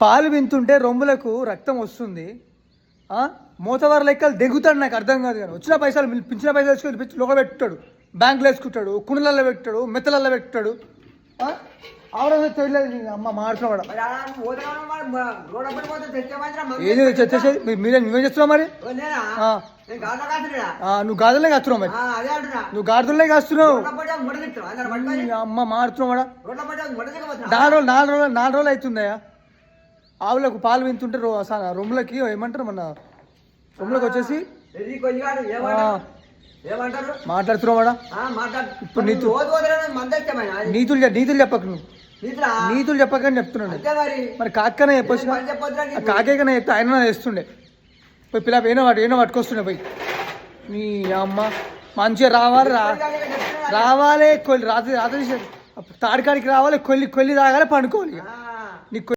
పాలు వింటుంటే రొమ్ములకు రక్తం వస్తుంది. మోతవారి లెక్కలు దిగుతాడు. నాకు అర్థం కాదు కానీ వచ్చిన పైసలు పింఛన పైసలు వేసుకొని లోపల పెట్టుతాడు, బ్యాంకులో వేసుకుంటాడు, కుండలలో పెట్టాడు, మెత్తలలో పెట్టాడు. ఆవిడ తెలియదు. అమ్మ మాడుతున్నాడు. ఏది నువ్వేం చేస్తున్నావు మరి? నువ్వు గాజులే కాస్తున్నావు మరి. నువ్వు గాజులే కాస్తున్నావు. అమ్మ మాడుతున్నావాడా? 4 రోజులు అవుతుందయ్యా. ఆవులకు పాలు వింటుంటే రొమ్ములకి ఏమంటారు, మన రొమ్ములకు వచ్చేసి మాట్లాడుతున్నావాడా? ఇప్పుడు నీతులు చెప్పకు. నువ్వు నీతులు చెప్పకని చెప్తున్నాడు. మరి కాకనే చెప్పొచ్చు. కాకేకనే చెప్తే ఆయన వేస్తుండే పోయి పిల్ల ఏనో పట్టుకొస్తుండే పోయి. నీ అమ్మ మంచిగా రావాలి కొల్లి రాత్రి తాడికాడికి రావాలి, కొల్లి తాగాలి, పండుకోవాలి.